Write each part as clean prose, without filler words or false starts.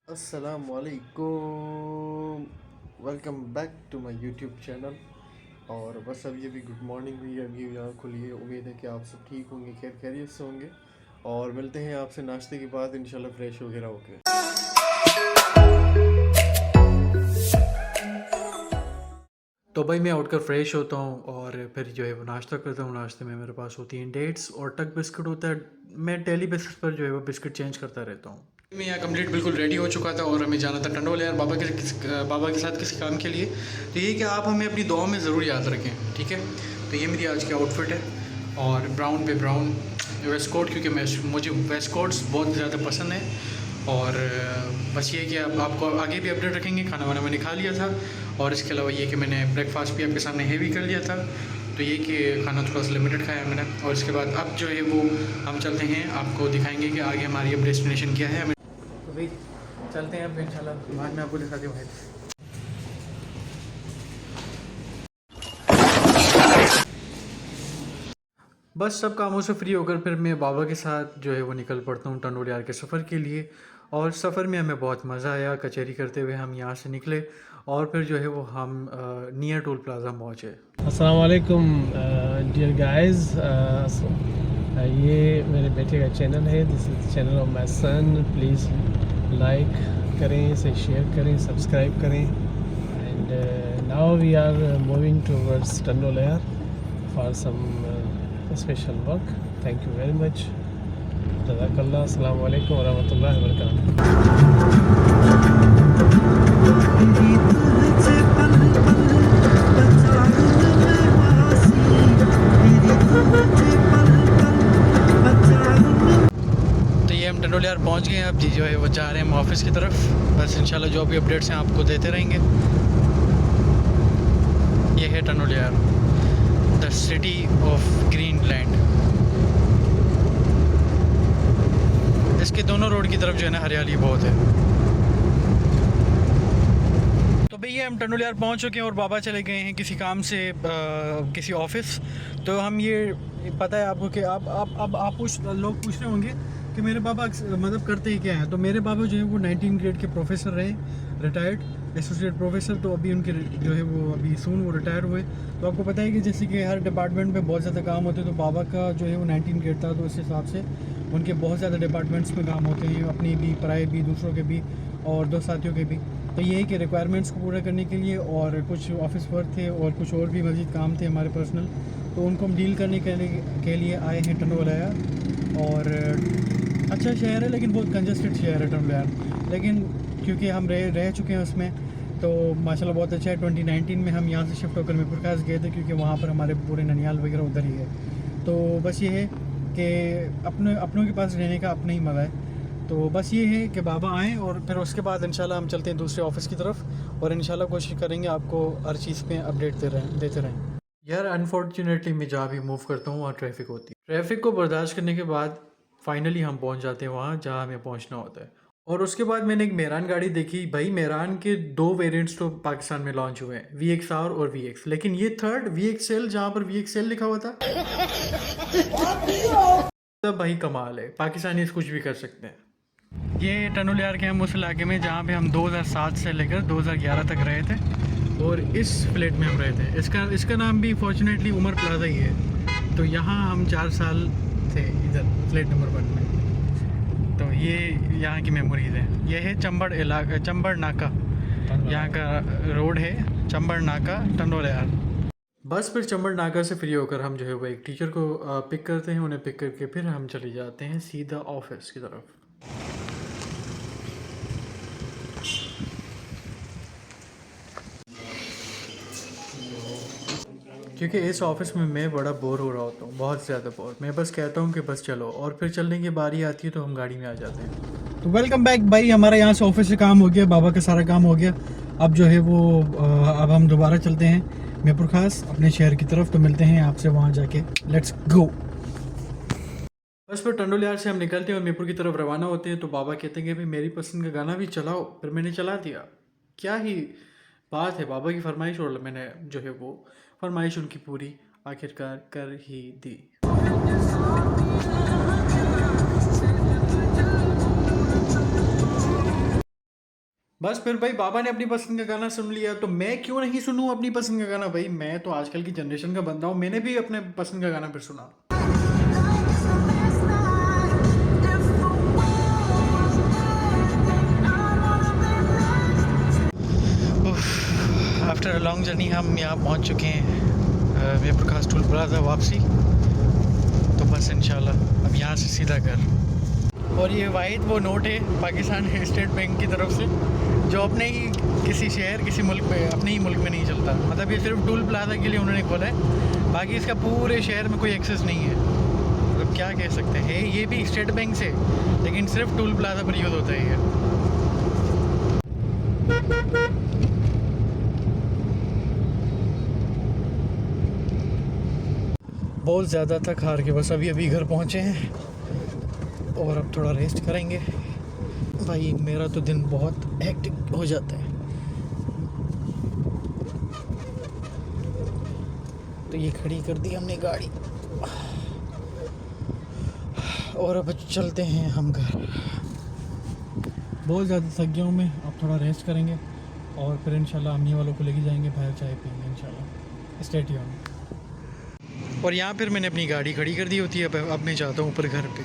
अस्सलामुअलैकुम। Welcome back to my YouTube channel. और बस अभी अभी गुड मॉर्निंग हुई, अभी यहाँ खुली है। उम्मीद है कि आप सब ठीक होंगे, खैर खैरियत से होंगे। और मिलते हैं आपसे नाश्ते के बाद इंशाल्लाह फ्रेश वगैरह होके। तो भाई मैं उठकर फ्रेश होता हूँ और फिर जो है वो नाश्ता करता हूँ। नाश्ते में मेरे पास होती हैं डेट्स और टक बिस्किट होता है। मैं डेली बेसिस पर जो है वो बिस्किट चेंज करता रहता हूँ। मैं यहाँ कंप्लीट बिल्कुल रेडी हो चुका था और हमें जाना था टंडोल यार बाबा के साथ किसी काम के लिए। तो ये कि आप हमें अपनी दुआ में ज़रूर याद रखें, ठीक है। तो ये मेरी आज की आउटफिट है और ब्राउन पे ब्राउन वेस्ट कोट, क्योंकि मुझे वेस्ट कोट्स बहुत ज़्यादा पसंद है। और बस ये कि अब आपको आगे भी अपडेट रखेंगे। खाना वाना मैंने खा लिया था और इसके अलावा ये कि मैंने ब्रेकफास्ट भी आपके सामने हेवी कर लिया था। तो ये कि खाना थोड़ा सा लिमिटेड खाया मैंने। और इसके बाद अब जो है वो हम चलते हैं, आपको दिखाएंगे कि आगे हमारी अब डेस्टिनेशन क्या है। तो भाई चलते हैं अब इंशाल्लाह, बाद में आपको दिखाते हैं। बस सब कामों से फ्री होकर फिर मैं बाबा के साथ जो है वो निकल पड़ता हूँ टंडोल यार के सफ़र के लिए। और सफ़र में हमें बहुत मज़ा आया। कचहरी करते हुए हम यहाँ से निकले और फिर जो है वो हम नियर टोल प्लाजा पहुँचे। अस्सलाम वालेकुम डियर गाइस। ये मेरे बेटे का चैनल है। This is channel of my son. Please like करें, इसे शेयर करें, सब्सक्राइब करें। And now we are moving towards Tandol air for some special work. Thank you very much. जज़ाकल्लाह। अस्सलाम वालेकुम व रहमतुल्लाहि व बरकातहू। तो ये हम टंडोल यार पहुँच गए हैं। अब जी जो है वो जा रहे हैं हम ऑफिस की तरफ। बस इंशाल्लाह जो भी अपडेट्स हैं आपको देते रहेंगे। ये है टंडोल यार, द सिटी ऑफ ग्रीनलैंड। इसके दोनों रोड की तरफ जो है ना हरियाली बहुत है। तो भैया हम टंडोल यार पहुँच चुके हैं और बाबा चले गए हैं किसी काम से किसी ऑफिस। तो हम ये पता है आपको कि आप लोग पूछ रहे होंगे कि मेरे बाबा मतलब करते ही क्या हैं। तो मेरे बाबा जो है वो 19 ग्रेड के प्रोफेसर रहे, रिटायर्ड एसोसिएट प्रोफेसर। तो अभी उनके जो है वो अभी सून वो रिटायर हुए। तो आपको पता है कि जैसे कि हर डिपार्टमेंट में बहुत ज़्यादा काम होते हैं। तो बाबा का जो है वो 19 ग्रेड था, तो उस हिसाब से उनके बहुत ज़्यादा डिपार्टमेंट्स में काम होते हैं, अपनी भी, पराए भी, दूसरों के भी और दोस्त साथियों के भी। तो ये है कि रिक्वायरमेंट्स को पूरा करने के लिए और कुछ ऑफिस वर्क थे और कुछ और भी मज़ीद काम थे हमारे पर्सनल। तो उनको हम डील करने के लिए आए हैं टंडोल यार। और अच्छा शहर है लेकिन बहुत कंजस्टेड शहर है टंडोल यार। लेकिन क्योंकि हम रह चुके हैं उसमें, तो माशाल्लाह बहुत अच्छा है। 2019 में हम यहाँ से शिफ्ट होकर मीरपुर खास गए थे, क्योंकि वहाँ पर हमारे पूरे ननियाल वगैरह उधर ही है। तो बस ये है कि अपनों के पास रहने का अपना ही मज़ा है। तो बस ये है कि बाबा आएँ और फिर उसके बाद इंशाल्लाह हम चलते हैं दूसरे ऑफिस की तरफ। और इंशाल्लाह कोशिश करेंगे आपको हर चीज़ पे अपडेट देते रहें। यार अनफॉर्चुनेटली मैं जहाँ भी मूव करता हूँ वहाँ ट्रैफिक होती है। ट्रैफिक को बर्दाश्त करने के बाद फाइनली हम पहुँच जाते हैं वहाँ जहाँ हमें पहुँचना होता है। और उसके बाद मैंने एक मेहरान गाड़ी देखी। भाई मेहरान के 2 वेरिएंट्स तो पाकिस्तान में लॉन्च हुए हैं, VXR और VX। लेकिन ये थर्ड VXL, जहाँ पर VXL लिखा हुआ था, तब भाई कमाल है। पाकिस्तानी कुछ भी कर सकते हैं। ये टंडोल यार के हम उस इलाके में जहाँ पे हम 2007 से लेकर 2011 तक रहे थे और इस फ्लैट में हम रहे थे। इसका नाम भी फॉर्चुनेटली उमर प्लाजा ही है। तो यहाँ हम 4 साल थे इधर फ्लैट नंबर 1 में। तो ये यहाँ की मेमोरीज हैं। ये है चंबड़ नाका, यहाँ का रोड है चंबड़ नाका टंडोल यार। बस फिर चंबड़ नाका से फ्री होकर हम जो है वो एक टीचर को पिक करते हैं। उन्हें पिक करके फिर हम चले जाते हैं सीधा ऑफिस की तरफ। क्योंकि इस ऑफिस में मैं बड़ा बोर हो रहा होता हूँ, बहुत ज़्यादा बोर। मैं बस कहता हूँ कि बस चलो, और फिर चलने की बारी आती है तो हम गाड़ी में आ जाते हैं। तो वेलकम बैक भाई, हमारा यहाँ से ऑफिस से काम हो गया, बाबा का सारा काम हो गया। अब जो है वो अब हम दोबारा चलते हैं मीरपुर खास अपने शहर की तरफ। तो मिलते हैं आपसे वहाँ जाके, लेट्स गो। बस फिर टंडोल यार से हम निकलते हैं और मीरपुर की तरफ रवाना होते हैं। तो बाबा कहते हैं कि भाई मेरी पसंद का गाना भी चलाओ। फिर मैंने चला दिया। क्या ही बात है, बाबा की फरमाइश और मैंने जो है वो फरमाइश उनकी पूरी आखिरकार कर ही दी। बस फिर भाई बाबा ने अपनी पसंद का गाना सुन लिया, तो मैं क्यों नहीं सुनूं अपनी पसंद का गाना। भाई मैं तो आजकल की जनरेशन का बंदा हूँ, मैंने भी अपने पसंद का गाना फिर सुना। आफ्टर अ लॉन्ग जर्नी हम यहाँ पहुँच चुके हैं जयप्रकाश टोल प्लाजा वापसी। तो बस इंशाल्लाह अब यहाँ से सीधा घर। और ये वाहिद वो नोट है पाकिस्तान स्टेट बैंक की तरफ से जो अपने ही किसी शहर किसी मुल्क में अपने ही मुल्क में नहीं चलता। मतलब ये सिर्फ टोल प्लाजा के लिए उन्होंने खोला है, बाकी इसका पूरे शहर में कोई एक्सेस नहीं है। मतलब क्या कह सकते हैं, ये भी स्टेट बैंक से, लेकिन सिर्फ टोल प्लाजा पर यूज़ होता है ये। बहुत ज़्यादा थक हार के बस अभी अभी घर पहुँचे हैं और अब थोड़ा रेस्ट करेंगे। भाई मेरा तो दिन बहुत हेक्टिक हो जाता है। तो ये खड़ी कर दी हमने गाड़ी और अब चलते हैं हम घर। बहुत ज़्यादा थक गया हूँ मैं, अब थोड़ा रेस्ट करेंगे और फिर इंशाल्लाह अम्मी वालों को लेके जाएंगे बाहर, चाय पियेंगे इंशाल्लाह। Stay tuned. और यहाँ फिर मैंने अपनी गाड़ी खड़ी कर दी होती है। अब मैं जाता हूँ ऊपर घर पे।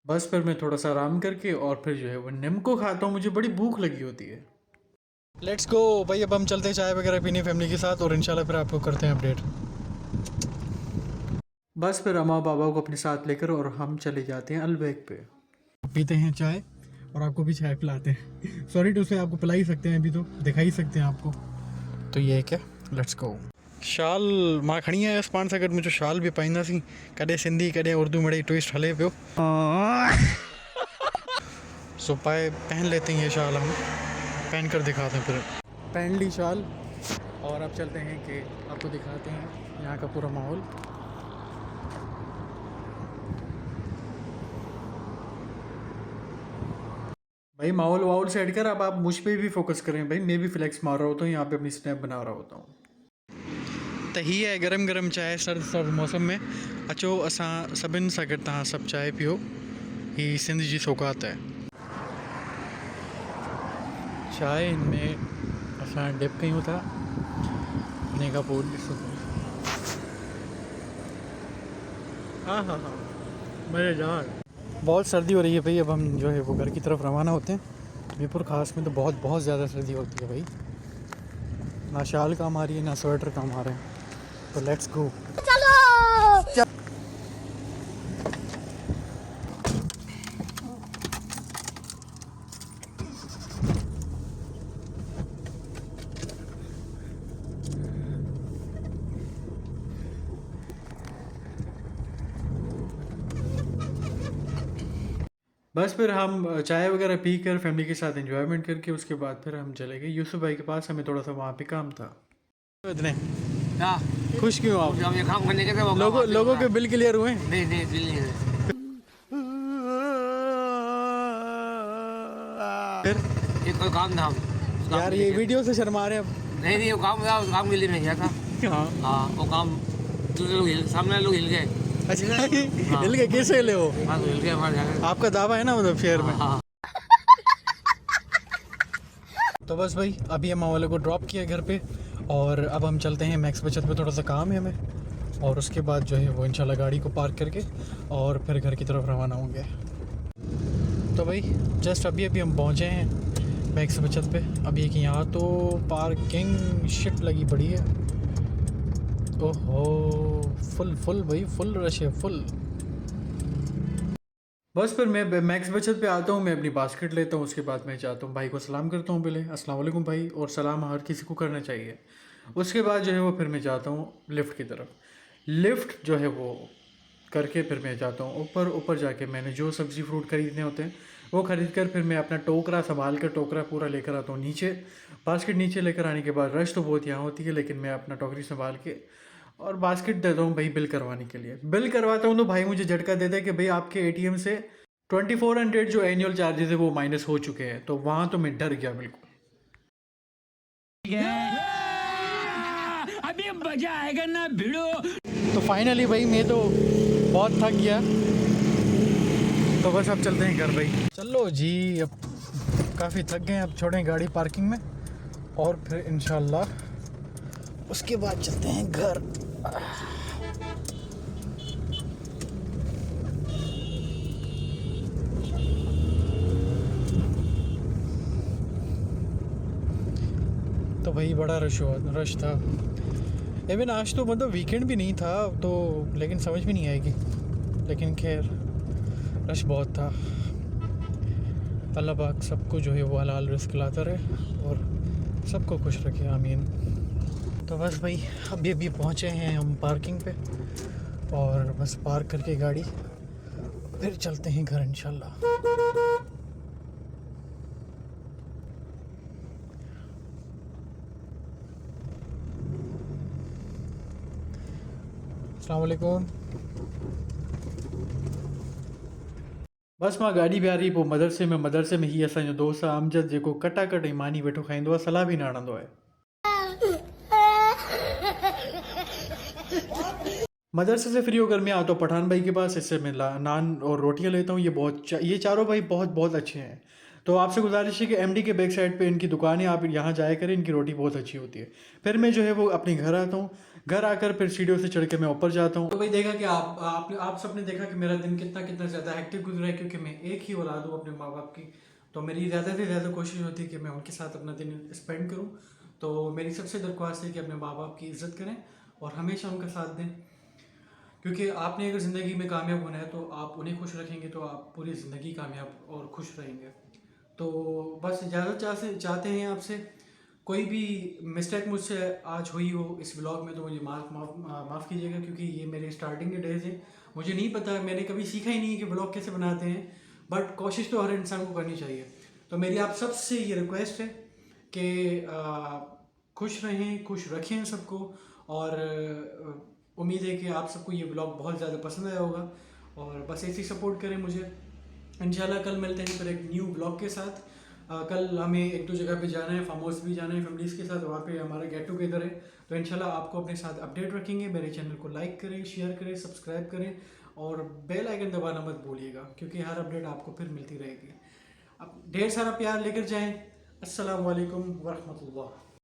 बस फिर मैं थोड़ा सा आराम करके और फिर जो है वो निम्को खाता हूँ, मुझे बड़ी भूख लगी होती है। लेट्स गो भाई, अब हम चलते हैं चाय वगैरह पीने फैमिली के साथ और इंशाल्लाह फिर आपको करते हैं अपडेट। बस फिर अम्मा बाबा को अपने साथ लेकर और हम चले जाते हैं अलबैग पे, पीते हैं चाय और आपको भी चाय पिलाते हैं। सॉरी टू से आपको पिला ही सकते हैं, अभी तो दिखा ही सकते हैं आपको। तो ये क्या, लेट्स गो। शाल मां खड़ी है पाण सां गॾु, मुंहिंजो शाल बि पाईंदासीं, कॾहिं सिंधी कॾहिं उर्दू मिड़ई ट्विस्ट हले पियो। सो पहन लेते हैं ये शाल, हम पहन कर दिखाते हैं। फिर पहन ली शाल और अब चलते हैं कि आपको दिखाते हैं यहाँ का पूरा माहौल। भाई माहौल वाहौल से हटकर अब आप मुझ पे भी फोकस करें। भाई मैं भी फ्लेक्स मार रहा होता हूँ यहाँ पे, अपनी स्नैप बना रहा होता हूँ। तो ही है गरम गरम चाय सर्द सर्द मौसम में। अचो असां सभिनि सां गॾु तव्हां सभु चाय पियो, ही सिंध जी सौगात है। चाय में असां डिप कयूं था, इन खां पोइ ॾिसो हाँ हाँ हाँ मज़ेदार। बहुत सर्दी हो रही है भाई, अब हम जो है वो घर की तरफ रवाना होते हैं। जयपुर खास में तो बहुत बहुत ज़्यादा सर्दी होती है भाई, ना शाल काम आ रही है ना स्वेटर काम आ रहे हैं। तो लेट्स गो। बस फिर हम चाय वगैरह पी कर फैमिली के साथ एंजॉयमेंट करके उसके बाद फिर हम चले गए यूसुफ भाई के पास, हमें थोड़ा सा वहाँ पे काम था। इतने खुश क्यों आप? जब ये काम करने के थे लोगों के बिल क्लियर हुए? नहीं नहीं दिल नहीं है। फिर ये कोई काम था यार ये वीडियो से शर्मा रहे हैं अब। नहीं नहीं वो काम था, उस काम के लिए मैं गया था। हाँ हाँ वो काम दूसरे लोग सामने लोग हिल गए। अच्छा हिल गए, कैसे ले वो? हाँ तो हिल गए हमारे जाकर। आपका दावा है ना मतलब शेयर में। हाँ तो बस भाई अभी हम वाले को ड्रॉप किया घर पे और अब हम चलते हैं मैक्स बचत पे, थोड़ा सा काम है हमें और उसके बाद जो है वो इंशाल्लाह गाड़ी को पार्क करके और फिर घर की तरफ रवाना होंगे। तो भाई जस्ट अभी अभी हम पहुँचे हैं मैक्स बचत पे। अब ये कि यहाँ तो पार्किंग शिट लगी पड़ी है। ओहो फुल भाई फुल रश है फुल। बस फिर मैं मैक्स बचत पे आता हूँ, मैं अपनी बास्केट लेता हूँ, उसके बाद मैं जाता हूँ भाई को सलाम करता हूँ पहले, अस्सलाम वालेकुम भाई, और सलाम हर किसी को करना चाहिए। उसके बाद जो है वो फिर मैं जाता हूँ लिफ्ट की तरफ। लिफ्ट जो है वो करके फिर मैं जाता हूँ ऊपर। ऊपर जाके मैंने जो सब्ज़ी फ्रूट खरीदने होते हैं वो ख़रीद कर फिर मैं अपना टोकरा संभाल कर टोकरा पूरा लेकर आता हूँ नीचे। बास्केट नीचे लेकर आने के बाद रश तो बहुत यहाँ होती है, लेकिन मैं अपना टोकरी संभाल के और बास्केट देता हूँ भाई बिल करवाने के लिए। बिल करवाता हूँ तो भाई मुझे झटका देता है कि भाई आपके एटीएम से 2400 जो एनुअल चार्जेस है वो माइनस हो चुके हैं। तो वहाँ तो मैं डर गया बिल्कुल। अभी मजा आएगा ना भिड़ो। तो फाइनली भाई मैं तो बहुत थक गया तो बस अब चलते हैं घर भाई। चलो जी, अब काफ़ी थक गए, अब छोड़ें गाड़ी पार्किंग में और फिर इंशाल्लाह उसके बाद चलते हैं घर। तो भाई बड़ा रश था। इवन आज तो मतलब वीकेंड भी नहीं था तो, लेकिन समझ भी नहीं आएगी, लेकिन खैर रश बहुत था। अल्लाह पाक सबको जो है वो हलाल रिस्क लाता रहे और सबको खुश रखे, आमीन। तो बस भाई अभी पहुँचे हैं हम पार्किंग पे और बस पार्क करके गाड़ी फिर चलते हैं घर इंशाल्लाह। अस्सलाम वालेकुम। बस मां गाड़ी बि आ रही पोइ मदरसे में ही असांजो दोस्त आहे अमजद, जेको कटाकट ऐं मानी वेठो खाईंदो आहे, सलाह बि न हणंदो आहे। मदरसे से फ्री होकर मैं आता हूँ पठान भाई के पास, इससे मैं नान और रोटियां लेता हूँ। ये चारों भाई बहुत बहुत अच्छे हैं। तो आपसे गुजारिश है कि एमडी के बैक साइड पे इनकी दुकान है, आप यहाँ जाया करें, इनकी रोटी बहुत अच्छी होती है। फिर मैं जो है वो अपने घर आता हूँ, घर आकर फिर सीढ़ियों से चढ़ के मैं ऊपर जाता हूँ। तो भाई देखा कि आप सबने देखा कि मेरा दिन कितना ज़्यादा हेक्टिक गुजरा है, क्योंकि मैं एक ही औलाद हूँ अपने माँ बाप की। तो मेरी ज़्यादा से ज़्यादा कोशिश होती है कि मैं उनके साथ अपना दिन स्पेंड करूँ। तो मेरी सबसे दरख्वास्त है कि अपने माँ बाप की इज़्ज़त करें और हमेशा उनका साथ दें, क्योंकि आपने अगर ज़िंदगी में कामयाब होना है तो आप उन्हें खुश रखेंगे तो आप पूरी ज़िंदगी कामयाब और खुश रहेंगे। तो बस इजाज़त चाहते हैं आपसे। कोई भी मिस्टेक मुझसे आज हुई हो इस व्लॉग में तो मुझे माफ़ कीजिएगा, क्योंकि ये मेरे स्टार्टिंग के डेज़ हैं। मुझे नहीं पता, मैंने कभी सीखा ही नहीं कि व्लॉग कैसे बनाते हैं, बट कोशिश तो हर इंसान को करनी चाहिए। तो मेरी आप सबसे ये रिक्वेस्ट है कि खुश रहें, खुश रखें सबको, और उम्मीद है कि आप सबको ये व्लॉग बहुत ज़्यादा पसंद आया होगा और बस ऐसे ही सपोर्ट करें मुझे। इंशाल्लाह कल मिलते हैं फिर एक न्यू ब्लॉग के साथ। कल हमें एक दो जगह पे जाना है, फार्म हाउस भी जाना है फैमिलीज़ के साथ, वहाँ पे हमारा गेट टुगेदर है। तो इंशाल्लाह आपको अपने साथ अपडेट रखेंगे। मेरे चैनल को लाइक करें, शेयर करें, सब्सक्राइब करें और बेल आइकन दबाना मत भूलिएगा, क्योंकि हर अपडेट आपको फिर मिलती रहेगी। अब ढेर सारा प्यार लेकर जाएँ। अस्सलाम वालेकुम वरहमतुल्लाह।